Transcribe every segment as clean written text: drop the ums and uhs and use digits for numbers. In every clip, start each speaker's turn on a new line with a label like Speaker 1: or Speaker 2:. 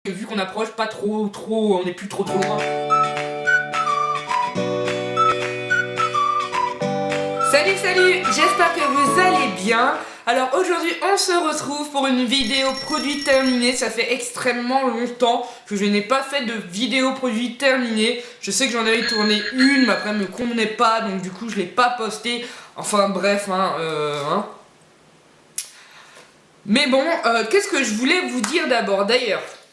Speaker 1: Vu qu'on approche pas trop, on n'est plus trop loin. Salut, j'espère que vous allez bien. Alors aujourd'hui on se retrouve pour une vidéo produit terminé. Ça fait extrêmement longtemps que je n'ai pas fait de vidéo produit terminé. Je sais que j'en avais tourné une, mais après elle me convenait pas, donc du coup je l'ai pas posté. Enfin bref, Mais bon, qu'est-ce que je voulais vous dire d'abord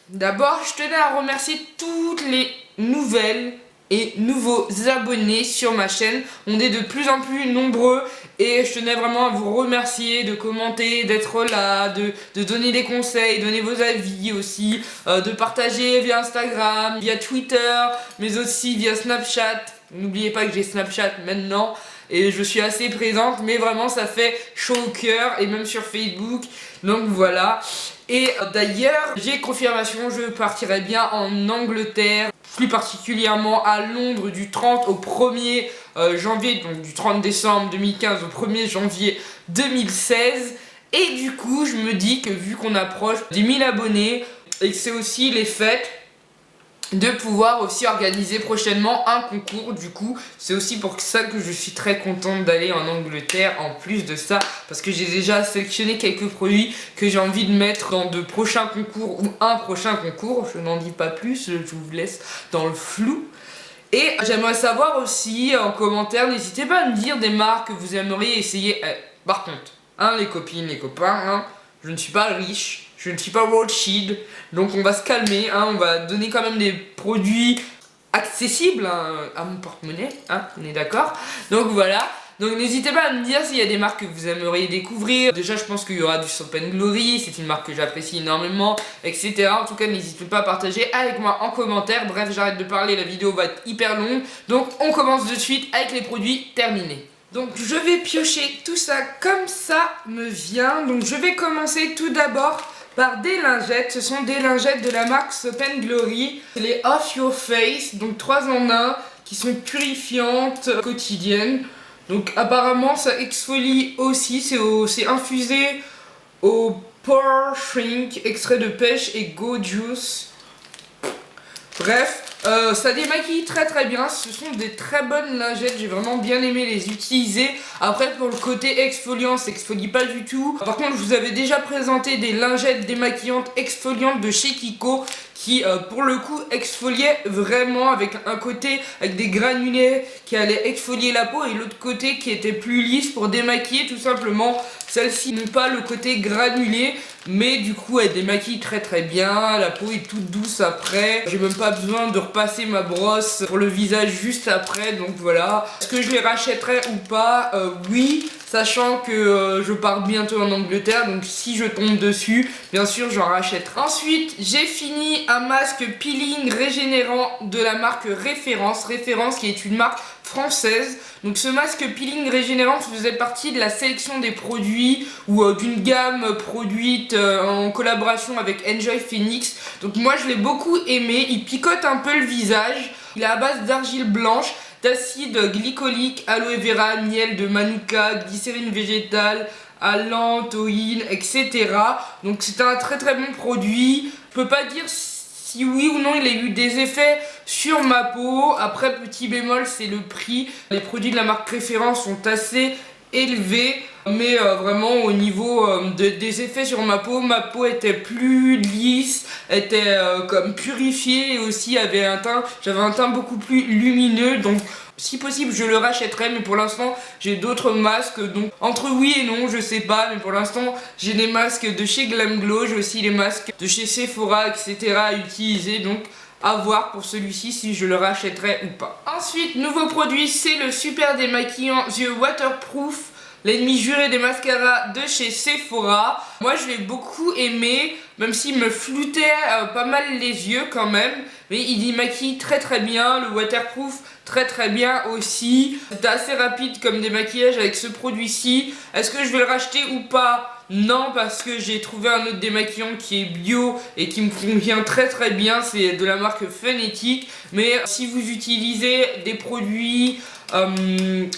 Speaker 1: D'abord, je tenais à remercier toutes les nouvelles et nouveaux abonnés sur ma chaîne. On est de plus en plus nombreux et je tenais vraiment à vous remercier de commenter, d'être là, de donner des conseils, donner vos avis aussi, de partager via Instagram, via Twitter, mais aussi via Snapchat. N'oubliez pas que j'ai Snapchat maintenant et je suis assez présente, mais vraiment ça fait chaud au cœur, et même sur Facebook. Donc voilà. Et d'ailleurs, j'ai confirmation, je partirai bien en Angleterre, plus particulièrement à Londres du 30 au 1er janvier, donc du 30 décembre 2015 au 1er janvier 2016. Et du coup, je me dis que vu qu'on approche des 1000 abonnés et que c'est aussi les fêtes, de pouvoir aussi organiser prochainement un concours. Du coup, c'est aussi pour ça que je suis très contente d'aller en Angleterre en plus de ça, parce que j'ai déjà sélectionné quelques produits que j'ai envie de mettre dans de prochains concours ou un prochain concours. Je n'en dis pas plus, je vous laisse dans le flou. Et j'aimerais savoir aussi en commentaire, n'hésitez pas à me dire des marques que vous aimeriez essayer. Par contre, les copines, les copains, je ne suis pas riche, je ne suis pas Rothschild, donc on va se calmer, on va donner quand même des produits accessibles à mon porte-monnaie, on est d'accord. Donc voilà, donc n'hésitez pas à me dire s'il y a des marques que vous aimeriez découvrir. Déjà je pense qu'il y aura du Soap & Glory, c'est une marque que j'apprécie énormément, etc. En tout cas n'hésitez pas à partager avec moi en commentaire. Bref, j'arrête de parler, la vidéo va être hyper longue, donc on commence de suite avec les produits terminés. Donc je vais piocher tout ça comme ça me vient. Donc je vais commencer tout d'abord par des lingettes. Ce sont des lingettes de la marque Soap & Glory. C'est les Off Your Face, donc 3 en 1, qui sont purifiantes quotidiennes. Donc apparemment ça exfolie aussi, c'est infusé au Pore Shrink, extrait de pêche et Go Juice. Bref, ça démaquille très bien, ce sont des très bonnes lingettes, j'ai vraiment bien aimé les utiliser. Après pour le côté exfoliant, ça exfolie pas du tout. Par contre je vous avais déjà présenté des lingettes démaquillantes exfoliantes de chez Kiko qui pour le coup exfoliaient vraiment, avec un côté avec des granulés qui allaient exfolier la peau et l'autre côté qui était plus lisse pour démaquiller tout simplement. Celles-ci n'ont pas le côté granulé, mais du coup elle démaquille très bien, la peau est toute douce après. J'ai même pas besoin de repasser ma brosse pour le visage juste après, donc voilà. Est-ce que je les rachèterai ou pas? Oui, sachant que je pars bientôt en Angleterre, donc si je tombe dessus, bien sûr j'en rachèterai. Ensuite, j'ai fini un masque peeling régénérant de la marque Référence qui est une marque française. Donc ce masque peeling régénérant faisait partie de la sélection des produits ou d'une gamme produite en collaboration avec Enjoy Phoenix. Donc moi je l'ai beaucoup aimé, il picote un peu le visage, il est à base d'argile blanche, d'acide glycolique, aloe vera, miel de manuka, glycérine végétale, allantoïne, etc. Donc c'est un très bon produit. Je peux pas dire si oui ou non il a eu des effets sur ma peau. Après, petit bémol, c'est le prix. Les produits de la marque Référence sont assez élevés, mais vraiment au niveau des effets sur ma peau était plus lisse, était comme purifiée, et aussi j'avais un teint beaucoup plus lumineux. Donc si possible je le rachèterai, mais pour l'instant j'ai d'autres masques, donc entre oui et non je sais pas, mais pour l'instant j'ai des masques de chez Glam Glow, j'ai aussi les masques de chez Sephora, etc. à utiliser, donc à voir pour celui-ci si je le rachèterai ou pas. Ensuite, nouveau produit, c'est le super démaquillant The Waterproof, l'ennemi juré des mascaras de chez Sephora. Moi je l'ai beaucoup aimé, même s'il me floutait pas mal les yeux quand même, mais il démaquille très bien. Le waterproof très bien aussi. C'était assez rapide comme démaquillage avec ce produit-ci. Est-ce que je vais le racheter ou pas? Non, parce que j'ai trouvé un autre démaquillant qui est bio et qui me convient très bien, c'est de la marque Phonetic. Mais si vous utilisez des produits,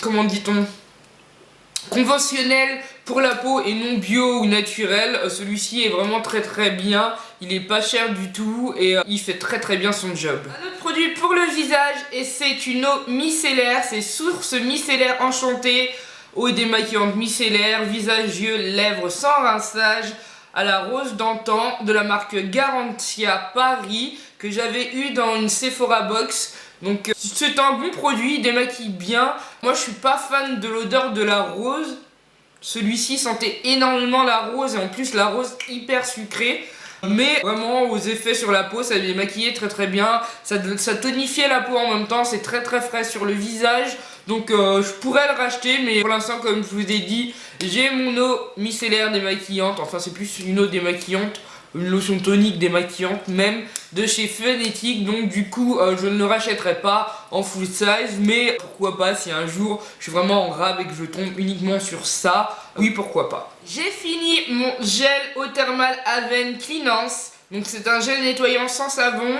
Speaker 1: comment dit-on, conventionnel pour la peau et non bio ou naturel, celui-ci est vraiment très bien. il est pas cher du tout et il fait très bien son job. Un autre produit pour le visage et c'est une eau micellaire, c'est Source Micellaire Enchantée, eau démaquillante micellaire, visage, yeux, lèvres sans rinçage, à la rose d'antan de la marque Garantia Paris que j'avais eu dans une Sephora Box. Donc c'est un bon produit, il démaquille bien. Moi je suis pas fan de l'odeur de la rose. Celui-ci sentait énormément la rose et en plus la rose hyper sucrée. Mais vraiment aux effets sur la peau, ça démaquillait très bien. Ça tonifiait la peau en même temps, c'est très frais sur le visage. Donc je pourrais le racheter, mais pour l'instant comme je vous ai dit, j'ai mon eau micellaire démaquillante. Enfin c'est plus une eau démaquillante, une lotion tonique démaquillante même, de chez Phonetic. Donc du coup je ne le rachèterai pas en full size, mais pourquoi pas si un jour je suis vraiment en rab et que je tombe uniquement sur ça, oui pourquoi pas. J'ai fini mon gel eau thermale Aven Cleanance. Donc c'est un gel nettoyant sans savon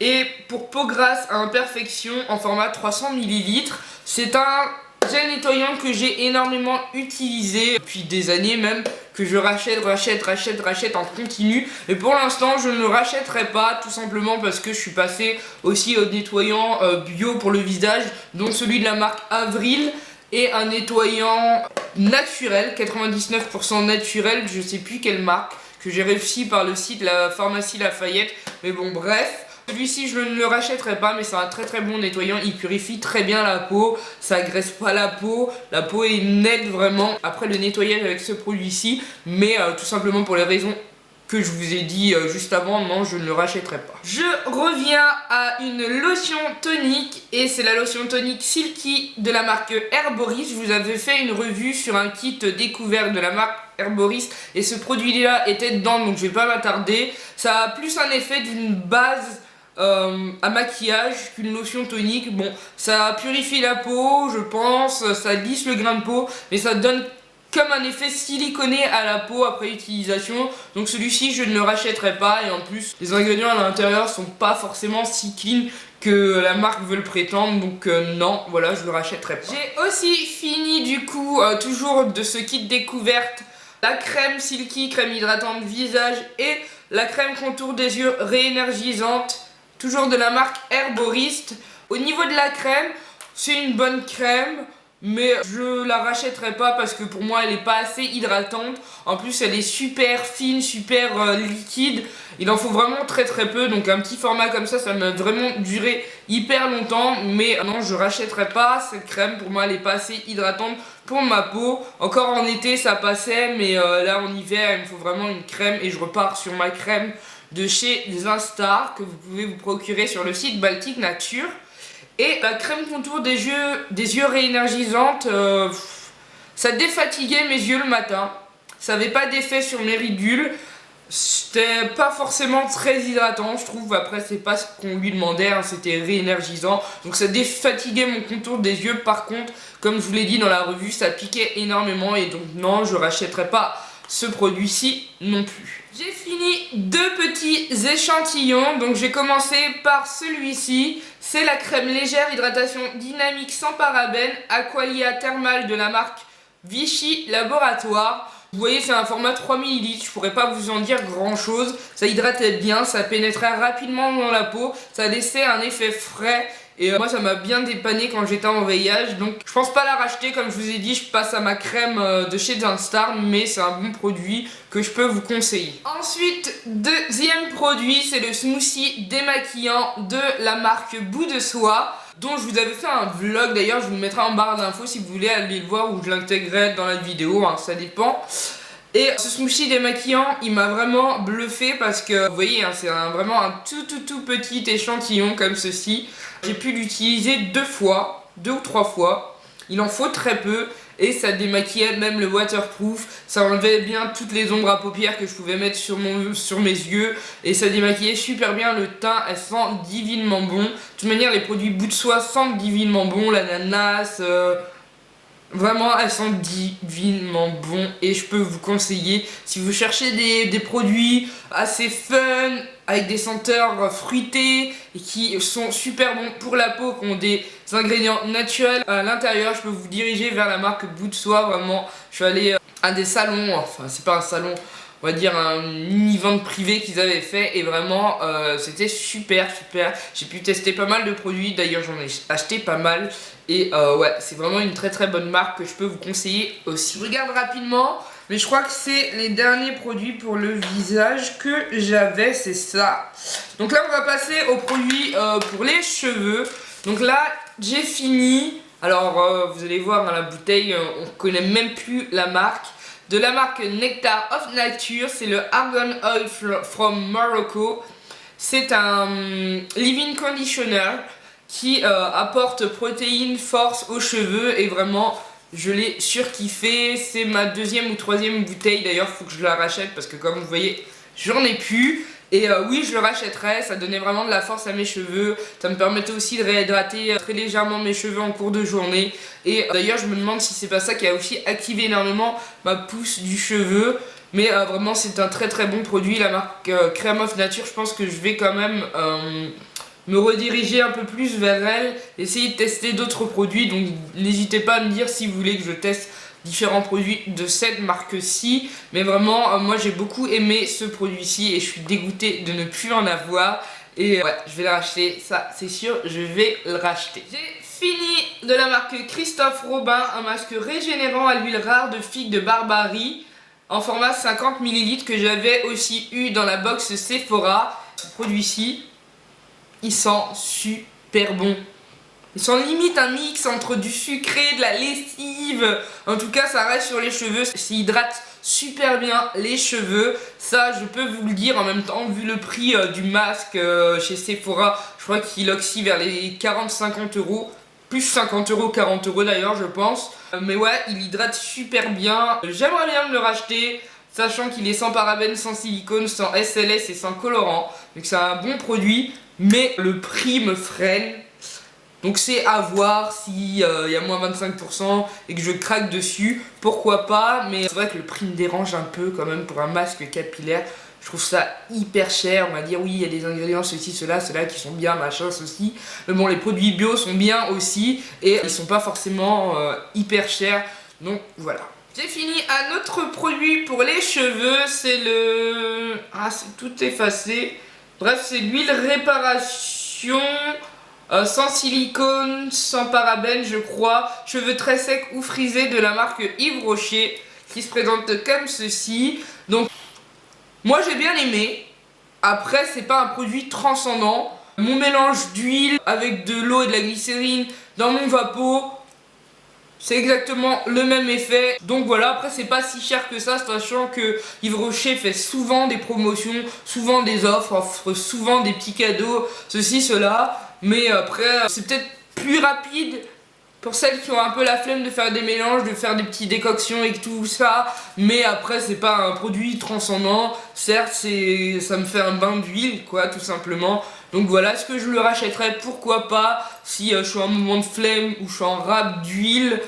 Speaker 1: et pour peau grasse à imperfection en format 300 ml. C'est un gel nettoyant que j'ai énormément utilisé depuis des années même, que je rachète en continu. Et pour l'instant je ne le rachèterai pas, tout simplement parce que je suis passé aussi au nettoyant bio pour le visage, dont celui de la marque Avril, et un nettoyant naturel, 99% naturel, je sais plus quelle marque, que j'ai réussi par le site la pharmacie Lafayette, mais bon bref. Celui-ci je ne le rachèterai pas, mais c'est un très bon nettoyant, il purifie très bien la peau, ça agresse pas la peau est nette vraiment après le nettoyage avec ce produit-ci, mais tout simplement pour les raisons que je vous ai dit juste avant, non je ne le rachèterai pas. Je reviens à une lotion tonique et c'est la lotion tonique Silky de la marque Herboris. Je vous avais fait une revue sur un kit découvert de la marque Herboris et ce produit là était dedans, donc je vais pas m'attarder. Ça a plus un effet d'une base à maquillage qu'une lotion tonique. Bon, ça purifie la peau je pense, ça lisse le grain de peau, mais ça donne comme un effet siliconé à la peau après utilisation. Donc celui-ci je ne le rachèterai pas, et en plus les ingrédients à l'intérieur sont pas forcément si clean que la marque veut le prétendre, donc non, voilà, je le rachèterai pas. J'ai aussi fini du coup toujours de ce kit découverte, la crème Silky, crème hydratante visage, et la crème contour des yeux réénergisante, toujours de la marque Herborist. Au niveau de la crème, c'est une bonne crème, mais je la rachèterai pas parce que pour moi elle est pas assez hydratante. En plus elle est super fine, super liquide. Il en faut vraiment très peu, donc un petit format comme ça m'a vraiment duré hyper longtemps. Mais non, je rachèterai pas cette crème, pour moi elle est pas assez hydratante pour ma peau. Encore en été ça passait, mais là en hiver il me faut vraiment une crème, et je repars sur ma crème de chez Zinstar que vous pouvez vous procurer sur le site Baltic Nature. Et la crème contour des yeux réénergisante, ça défatiguait mes yeux le matin. Ça n'avait pas d'effet sur mes ridules. C'était pas forcément très hydratant, je trouve. Après, c'est pas ce qu'on lui demandait, hein, c'était réénergisant. Donc ça défatiguait mon contour des yeux. Par contre, comme je vous l'ai dit dans la revue, ça piquait énormément. Et donc non, je rachèterai pas ce produit-ci non plus. J'ai fini deux petits échantillons, donc j'ai commencé par celui-ci. C'est la crème légère hydratation dynamique sans parabènes Aqualia Thermal de la marque Vichy Laboratoire. Vous voyez, c'est un format 3 ml, je pourrais pas vous en dire grand chose. Ça hydratait bien, ça pénétrait rapidement dans la peau, ça laissait un effet frais. Et moi ça m'a bien dépanné quand j'étais en voyage, donc je pense pas la racheter. Comme je vous ai dit, je passe à ma crème de chez Zinstar, mais c'est un bon produit que je peux vous conseiller. Ensuite, deuxième produit, c'est le smoothie démaquillant de la marque Bout de Soie, dont je vous avais fait un vlog, d'ailleurs je vous le mettrai en barre d'infos si vous voulez aller le voir, ou je l'intégrerai dans la vidéo, hein, ça dépend. Et ce smoothie démaquillant, il m'a vraiment bluffé parce que, vous voyez, hein, c'est vraiment un tout petit échantillon comme ceci. J'ai pu l'utiliser deux ou trois fois. Il en faut très peu et ça démaquillait même le waterproof. Ça enlevait bien toutes les ombres à paupières que je pouvais mettre sur mes yeux. Et ça démaquillait super bien le teint, elle sent divinement bon. De toute manière, les produits Bout de Soie sentent divinement bon, l'ananas... Vraiment, elles sont divinement bon et je peux vous conseiller, si vous cherchez des produits assez fun, avec des senteurs fruitées et qui sont super bons pour la peau, qui ont des ingrédients naturels à l'intérieur, je peux vous diriger vers la marque Bout de Soie. Vraiment, je suis allée à des salons, enfin c'est pas un salon, on va dire un mini-vente privée qu'ils avaient fait et vraiment c'était super. J'ai pu tester pas mal de produits, d'ailleurs j'en ai acheté pas mal et ouais, c'est vraiment une très bonne marque que je peux vous conseiller aussi. Je regarde rapidement, mais je crois que c'est les derniers produits pour le visage que j'avais, c'est ça. Donc là on va passer aux produits pour les cheveux. Donc là j'ai fini. Alors vous allez voir dans la bouteille, on connaît même plus la marque. De la marque Nectar of Nature, c'est le Argan Oil from Morocco. C'est un leave-in conditioner qui apporte protéines, force aux cheveux et vraiment je l'ai surkiffé. C'est ma deuxième ou troisième bouteille, d'ailleurs faut que je la rachète parce que comme vous voyez j'en ai plus. Et oui, je le rachèterai, ça donnait vraiment de la force à mes cheveux. Ça me permettait aussi de réhydrater très légèrement mes cheveux en cours de journée. Et d'ailleurs, je me demande si c'est pas ça qui a aussi activé énormément ma pousse du cheveu. Mais vraiment, c'est un très bon produit. La marque Cream of Nature, je pense que je vais quand même me rediriger un peu plus vers elle. Essayer de tester d'autres produits. Donc n'hésitez pas à me dire si vous voulez que je teste différents produits de cette marque-ci, mais vraiment moi j'ai beaucoup aimé ce produit-ci et je suis dégoûtée de ne plus en avoir et ouais, je vais le racheter, ça c'est sûr, je vais le racheter. J'ai fini de la marque Christophe Robin, un masque régénérant à l'huile rare de figue de Barbarie en format 50 ml que j'avais aussi eu dans la box Sephora. Ce produit-ci, il sent super bon. Ils sont limite un mix entre du sucré, de la lessive. En tout cas, ça reste sur les cheveux. Ça hydrate super bien les cheveux. Ça, je peux vous le dire. En même temps, vu le prix du masque chez Sephora, je crois qu'il oscille vers les 40-50 euros. Plus 50 euros, 40 euros d'ailleurs, je pense. Mais ouais, il hydrate super bien. J'aimerais bien me le racheter, sachant qu'il est sans parabènes, sans silicone, sans SLS et sans colorant. Donc c'est un bon produit, mais le prix me freine. Donc c'est à voir si y a moins 25% et que je craque dessus, pourquoi pas, mais c'est vrai que le prix me dérange un peu quand même pour un masque capillaire. Je trouve ça hyper cher, on va dire oui il y a des ingrédients ceci, cela qui sont bien, machin, ceci. Mais bon, les produits bio sont bien aussi et ils sont pas forcément hyper chers, donc voilà. J'ai fini un autre produit pour les cheveux, c'est le... Ah, c'est tout effacé. Bref, c'est l'huile réparation... sans silicone, sans parabènes je crois, cheveux très secs ou frisés de la marque Yves Rocher qui se présente comme ceci. Donc moi j'ai bien aimé, après c'est pas un produit transcendant. Mon mélange d'huile avec de l'eau et de la glycérine dans mon vapeau, c'est exactement le même effet. Donc voilà, après c'est pas si cher que ça, sachant que Yves Rocher fait souvent des promotions, souvent des offres, offre souvent des petits cadeaux, ceci, cela. Mais après, c'est peut-être plus rapide pour celles qui ont un peu la flemme de faire des mélanges, de faire des petites décoctions et tout ça. Mais après, c'est pas un produit transcendant. Certes, ça me fait un bain d'huile, quoi, tout simplement. Donc voilà, est-ce que je le rachèterais? Pourquoi pas, si je suis en moment de flemme ou je suis en rab d'huile.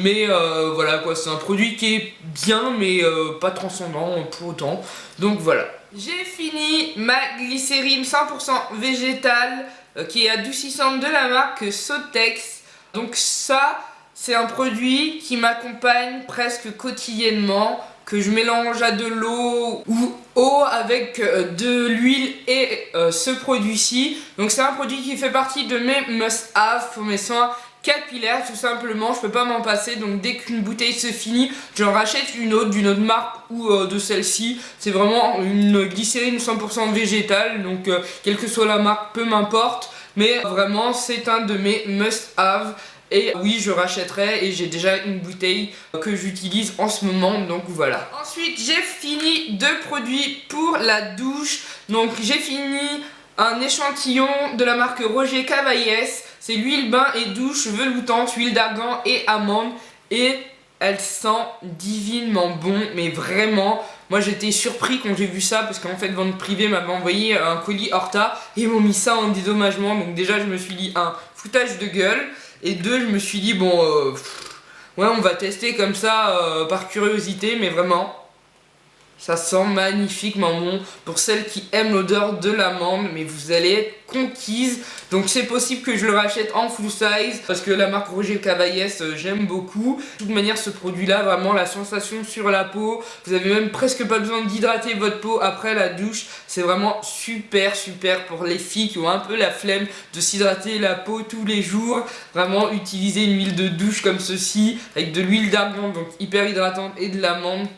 Speaker 1: Mais voilà, quoi, c'est un produit qui est bien, mais pas transcendant pour autant. Donc voilà. J'ai fini ma glycérine 100% végétale qui est adoucissante de la marque Sotex. Donc ça, c'est un produit qui m'accompagne presque quotidiennement, que je mélange à de l'eau ou eau avec de l'huile et ce produit-ci. Donc c'est un produit qui fait partie de mes must-have pour mes soins capillaire tout simplement, je peux pas m'en passer. Donc dès qu'une bouteille se finit, j'en rachète une autre d'une autre marque ou de celle-ci. C'est vraiment une glycérine 100% végétale, donc quelle que soit la marque, peu m'importe, mais vraiment c'est un de mes must-have. Et oui, je rachèterai et j'ai déjà une bouteille que j'utilise en ce moment, donc voilà. Ensuite, j'ai fini deux produits pour la douche. Donc j'ai fini un échantillon de la marque Roger Cavaillès. C'est l'huile bain et douche veloutante, huile d'argan et amande. Et elle sent divinement bon, mais vraiment. Moi j'étais surpris quand j'ai vu ça parce qu'en fait vente privée m'avait envoyé un colis Horta et ils m'ont mis ça en dédommagement. Donc déjà je me suis dit un foutage de gueule. Et deux, je me suis dit bon ouais, on va tester comme ça par curiosité, mais vraiment Ça sent magnifiquement bon. Pour celles qui aiment l'odeur de l'amande, mais vous allez être conquise. Donc c'est possible que je le rachète en full size parce que la marque Roger Cavaillès, j'aime beaucoup. De toute manière, ce produit-là, vraiment la sensation sur la peau. Vous avez même presque pas besoin d'hydrater votre peau après la douche. C'est vraiment super pour les filles qui ont un peu la flemme de s'hydrater la peau tous les jours. Vraiment utiliser une huile de douche comme ceci avec de l'huile d'argan, donc hyper hydratante, et de l'amande.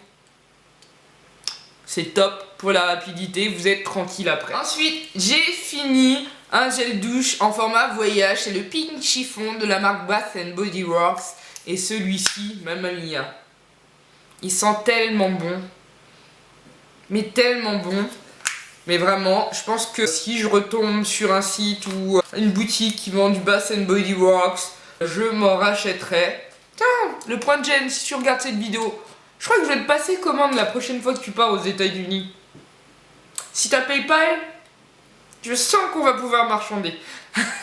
Speaker 1: C'est top pour la rapidité, vous êtes tranquille après. Ensuite, j'ai fini un gel douche en format voyage. C'est le Pink Chiffon de la marque Bath Body Works. Et celui-ci, Mamma Mia, il sent tellement bon. Mais tellement bon. Mais vraiment, je pense que si je retombe sur un site ou une boutique qui vend du Bath Body Works, je m'en rachèterai. Tiens, le point de gêne, si tu regardes cette vidéo, je crois que je vais te passer commande la prochaine fois que tu pars aux États-Unis. Si t'as PayPal, je sens qu'on va pouvoir marchander.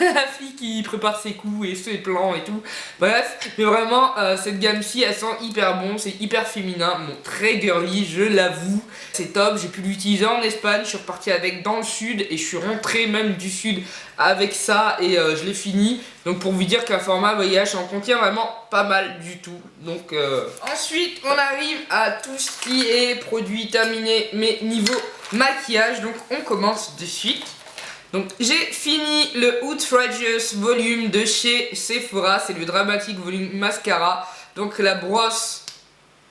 Speaker 1: La fille qui prépare ses coups et ses plans et tout. Bref, mais vraiment, cette gamme-ci, elle sent hyper bon. C'est hyper féminin, bon, très girly, je l'avoue. C'est top, j'ai pu l'utiliser en Espagne. Je suis reparti avec dans le sud et je suis rentré même du sud avec ça et je l'ai fini. Donc pour vous dire qu'un format voyage, ça en contient vraiment pas mal du tout. Donc ensuite, on arrive à tout ce qui est produit terminé, mais niveau maquillage. Donc on commence de suite. Donc j'ai fini le Outrageous Volume de chez Sephora, c'est le Dramatic Volume Mascara. Donc la brosse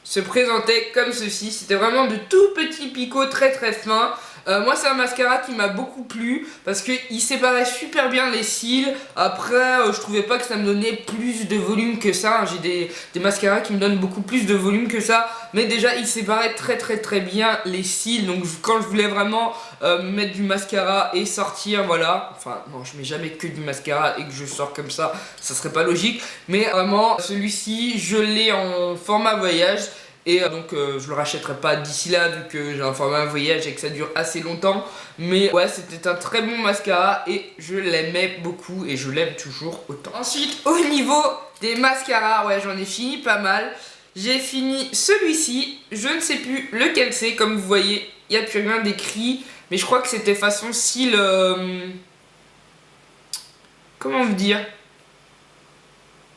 Speaker 1: se présentait comme ceci, c'était vraiment de tout petits picots très fins. Moi c'est un mascara qui m'a beaucoup plu parce qu'il séparait super bien les cils. Après je trouvais pas que ça me donnait plus de volume que ça. J'ai des mascaras qui me donnent beaucoup plus de volume que ça. Mais déjà il séparait très bien les cils. Donc quand je voulais vraiment mettre du mascara et sortir, voilà. Enfin non, je mets jamais que du mascara et que je sors comme ça serait pas logique. Mais vraiment celui-ci je l'ai en format voyage. Et donc je le rachèterai pas d'ici là vu que j'ai un format voyage et que ça dure assez longtemps. Mais ouais, c'était un très bon mascara et je l'aimais beaucoup et je l'aime toujours autant. Ensuite, au niveau des mascaras, ouais, j'en ai fini pas mal. J'ai fini celui-ci, je ne sais plus lequel c'est, comme vous voyez, il n'y a plus rien d'écrit. Mais je crois que c'était façon style... comment vous dire ?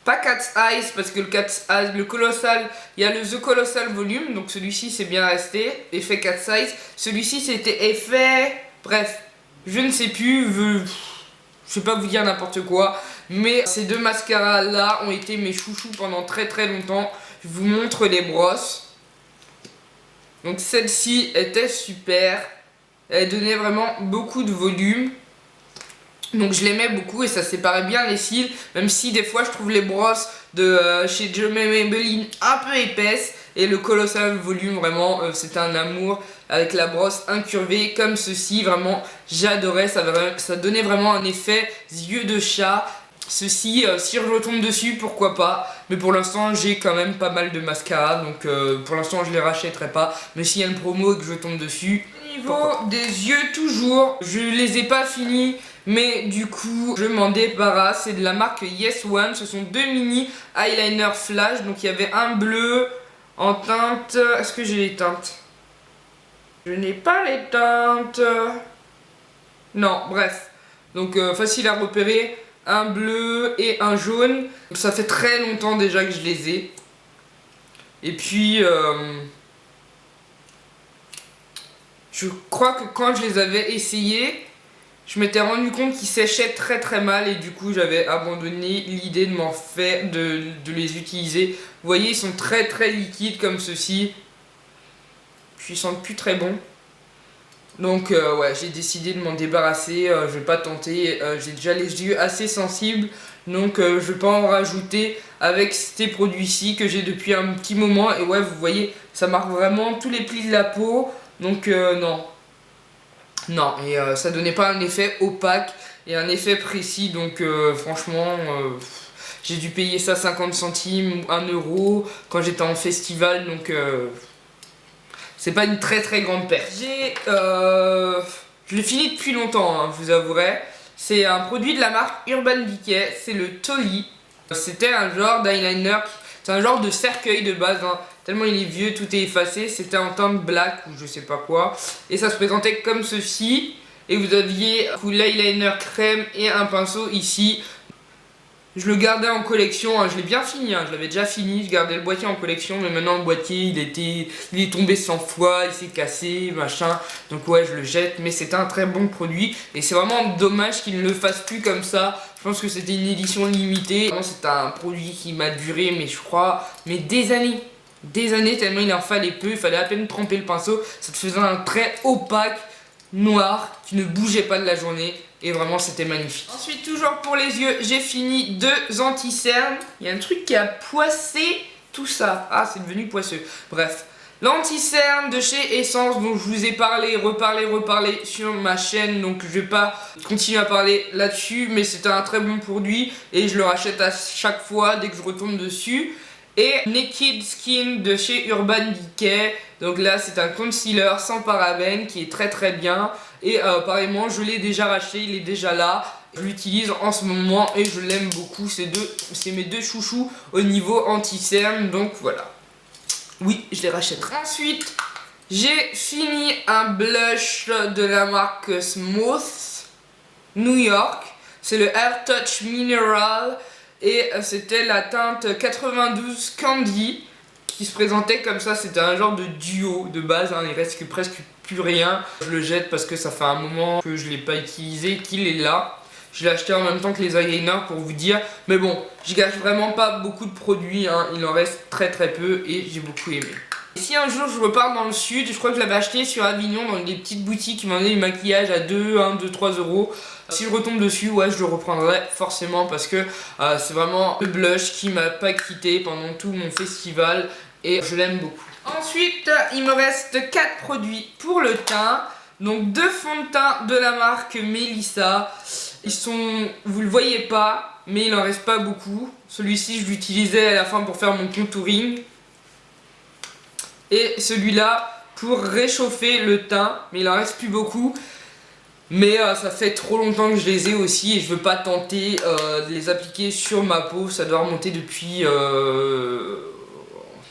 Speaker 1: Pas Cat's Eyes, parce que le Colossal, il y a le The Colossal Volume, donc celui-ci c'est bien resté, effet Cat's Eyes. Celui-ci c'était effet... Bref, je ne sais plus, je vais pas vous dire n'importe quoi, mais ces deux mascaras là ont été mes chouchous pendant très longtemps. Je vous montre les brosses. Donc celle-ci était super, elle donnait vraiment beaucoup de volume. Donc je l'aimais beaucoup et ça séparait bien les cils, même si des fois je trouve les brosses de chez John Maybelline un peu épaisses. Et le Colossal Volume, vraiment, c'était un amour avec la brosse incurvée comme ceci. Vraiment, j'adorais, ça donnait vraiment un effet yeux de chat. Ceci, si je retombe dessus, pourquoi pas. Mais pour l'instant, j'ai quand même pas mal de mascara, donc pour l'instant, je les rachèterai pas. Mais s'il y a une promo et que je tombe dessus... Au niveau des yeux, toujours, je les ai pas finis. Mais du coup, je m'en débarrasse. C'est de la marque Yes One. Ce sont deux mini eyeliner flash. Donc il y avait un bleu en teinte... Est-ce que j'ai les teintes? Je n'ai pas les teintes. Non, bref. Donc facile à repérer. Un bleu et un jaune. Donc, ça fait très longtemps déjà que je les ai. Et puis... je crois que quand je les avais essayés, je m'étais rendu compte qu'ils séchaient très mal et du coup j'avais abandonné l'idée de de les utiliser. Vous voyez, ils sont très liquides comme ceci. Puis ils sentent plus très bon. Donc ouais, j'ai décidé de m'en débarrasser, je vais pas tenter, j'ai déjà les yeux assez sensibles. Donc je vais pas en rajouter avec ces produits-ci que j'ai depuis un petit moment. Et ouais, vous voyez, ça marque vraiment tous les plis de la peau. Donc non. Non, et ça donnait pas un effet opaque et un effet précis. Donc franchement, j'ai dû payer ça 50 centimes ou 1 euro quand j'étais en festival. Donc c'est pas une très grande perte. Je l'ai fini depuis longtemps, hein, je vous avouerai. C'est un produit de la marque Urban Decay, c'est le Tolly. C'était un genre d'eyeliner, c'est un genre de cercueil de base, hein, tellement il est vieux, tout est effacé. C'était en teinte black ou je sais pas quoi. Et ça se présentait comme ceci. Et vous aviez l'eyeliner crème et un pinceau ici. Je le gardais en collection, hein, je l'ai bien fini, hein, je l'avais déjà fini, je gardais le boîtier en collection, mais maintenant le boîtier il est tombé 100 fois, il s'est cassé, machin, donc ouais je le jette, mais c'était un très bon produit, et c'est vraiment dommage qu'il ne le fasse plus comme ça. Je pense que c'était une édition limitée, c'est un produit qui m'a duré, mais je crois, mais des années tellement il en fallait peu, il fallait à peine tremper le pinceau, ça te faisait un trait opaque, noir, qui ne bougeait pas de la journée. Et vraiment c'était magnifique. Ensuite toujours pour les yeux, j'ai fini 2 anti-cernes. Il y a un truc qui a poissé tout ça. Ah c'est devenu poisseux. Bref. L'anti-cerne de chez Essence dont je vous ai parlé, reparlé sur ma chaîne. Donc je vais pas continuer à parler là-dessus. Mais c'est un très bon produit. Et je le rachète à chaque fois dès que je retombe dessus. Et Naked Skin de chez Urban Decay. Donc là c'est un concealer sans parabènes qui est très bien. Et pareillement je l'ai déjà racheté, il est déjà là. Je l'utilise en ce moment et je l'aime beaucoup. C'est mes 2 chouchous au niveau anti-cerne. Donc voilà. Oui, je les rachèterai. Ensuite, j'ai fini un blush de la marque Smooth New York. C'est le Air Touch Mineral. Et c'était la teinte 92 Candy qui se présentait comme ça. C'était un genre de duo de base, hein, il reste presque plus rien. Je le jette parce que ça fait un moment que je ne l'ai pas utilisé, qu'il est là. Je l'ai acheté en même temps que les eyeliners pour vous dire. Mais bon, je gâche vraiment pas beaucoup de produits, hein. Il en reste très peu et j'ai beaucoup aimé. Et si un jour je repars dans le sud, je crois que je l'avais acheté sur Avignon dans des petites boutiques qui vendaient du maquillage à 2, 3 euros. Si je retombe dessus, ouais, je le reprendrai forcément parce que c'est vraiment le blush qui m'a pas quitté pendant tout mon festival et je l'aime beaucoup. Ensuite, il me reste 4 produits pour le teint. Donc 2 fonds de teint de la marque Melissa. Ils sont, vous le voyez pas, mais il en reste pas beaucoup. Celui-ci, je l'utilisais à la fin pour faire mon contouring. Et celui-là pour réchauffer le teint, mais il en reste plus beaucoup. Mais ça fait trop longtemps que je les ai aussi et je veux pas tenter de les appliquer sur ma peau. Ça doit remonter depuis...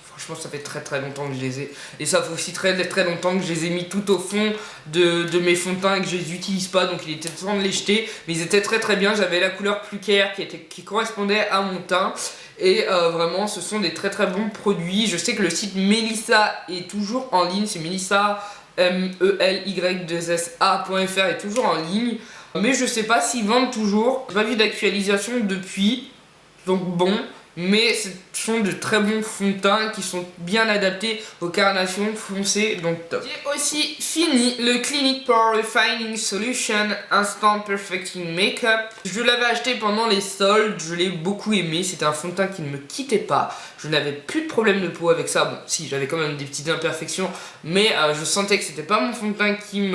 Speaker 1: Franchement ça fait très longtemps que je les ai. Et ça fait aussi très longtemps que je les ai mis tout au fond de mes fonds de teint et que je les utilise pas. Donc il était temps de les jeter. Mais ils étaient très bien. J'avais la couleur plus claire qui correspondait à mon teint. Et vraiment ce sont des très bons produits. Je sais que le site Melissa est toujours en ligne. C'est Melissa... MELY2SA.fr est toujours en ligne, mais je sais pas s'ils vendent toujours. J'ai pas vu d'actualisation depuis, donc bon, mais ce sont de très bons fonds de teint qui sont bien adaptés aux carnations foncées, donc top. J'ai aussi fini le Clinique Pore Refining Solution Instant Perfecting Makeup. Je l'avais acheté pendant les soldes, je l'ai beaucoup aimé, c'était un fond de teint qui ne me quittait pas. Je n'avais plus de problème de peau avec ça, bon si j'avais quand même des petites imperfections, mais je sentais que c'était pas mon fond de teint qui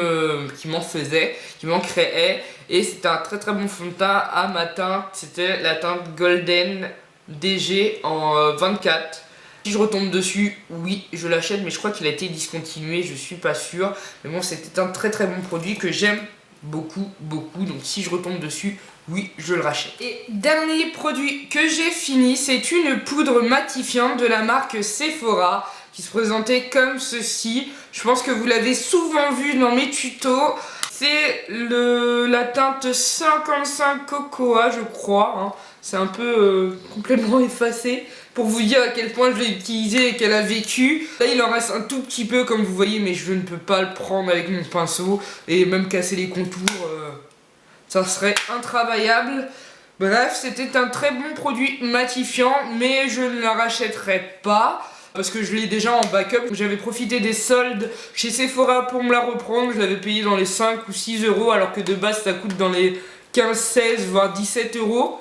Speaker 1: m'en faisait, qui m'en créait. Et c'était un très bon fond de teint à ma teinte, c'était la teinte Golden DG en 24. Si je retombe dessus, oui, je l'achète, mais je crois qu'il a été discontinué, je suis pas sûr. Mais bon, c'était un très bon produit que j'aime beaucoup. Donc si je retombe dessus, oui, je le rachète. Et dernier produit que j'ai fini, c'est une poudre matifiante de la marque Sephora qui se présentait comme ceci. Je pense que vous l'avez souvent vu dans mes tutos. C'est la teinte 55 Cocoa, je crois, hein. C'est un peu complètement effacé pour vous dire à quel point je l'ai utilisé et qu'elle a vécu. Là il en reste un tout petit peu comme vous voyez, mais je ne peux pas le prendre avec mon pinceau et même casser les contours, ça serait intravaillable. Bref, c'était un très bon produit matifiant, mais je ne la rachèterai pas parce que je l'ai déjà en backup. J'avais profité des soldes chez Sephora pour me la reprendre. Je l'avais payé dans les 5 ou 6 euros alors que de base ça coûte dans les 15, 16 voire 17 euros.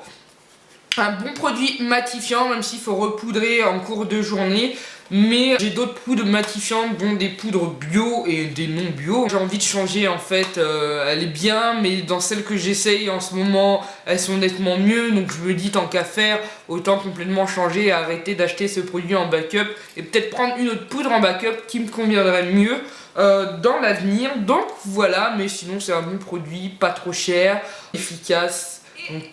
Speaker 1: Un bon produit matifiant, même s'il faut repoudrer en cours de journée. Mais j'ai d'autres poudres matifiantes, dont des poudres bio et des non bio. J'ai envie de changer en fait, elle est bien, mais dans celles que j'essaye en ce moment, elles sont nettement mieux. Donc je me dis tant qu'à faire, autant complètement changer et arrêter d'acheter ce produit en backup. Et peut-être prendre une autre poudre en backup qui me conviendrait mieux dans l'avenir. Donc voilà, mais sinon c'est un bon produit, pas trop cher, efficace.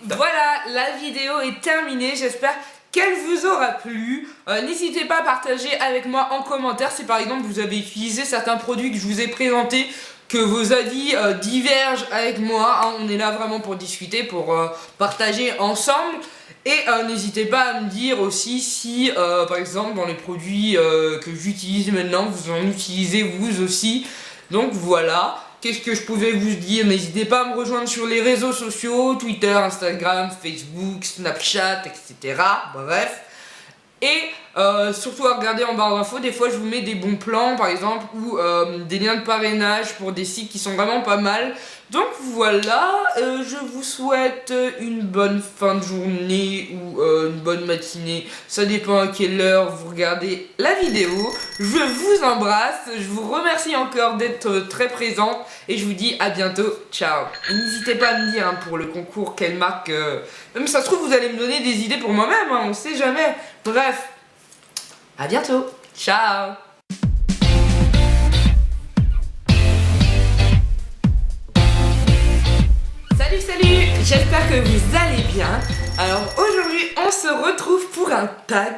Speaker 1: Voilà, la vidéo est terminée, j'espère qu'elle vous aura plu. N'hésitez pas à partager avec moi en commentaire si par exemple vous avez utilisé certains produits que je vous ai présentés, que vos avis divergent avec moi, hein. On est là vraiment pour discuter, pour partager ensemble. Et n'hésitez pas à me dire aussi si par exemple dans les produits que j'utilise maintenant, vous en utilisez vous aussi. Donc voilà, qu'est-ce que je pouvais vous dire? N'hésitez pas à me rejoindre sur les réseaux sociaux, Twitter, Instagram, Facebook, Snapchat, etc. Bref. Et surtout à regarder en barre d'infos, des fois je vous mets des bons plans par exemple, ou des liens de parrainage pour des sites qui sont vraiment pas mal. Donc voilà, je vous souhaite une bonne fin de journée ou une bonne matinée, ça dépend à quelle heure vous regardez la vidéo. Je vous embrasse, je vous remercie encore d'être très présente et je vous dis à bientôt, ciao. Et n'hésitez pas à me dire hein, pour le concours quelle marque, même ça se trouve vous allez me donner des idées pour moi-même, hein, on sait jamais. Bref, à bientôt, ciao. Salut, j'espère que vous allez bien. Alors aujourd'hui on se retrouve pour un tag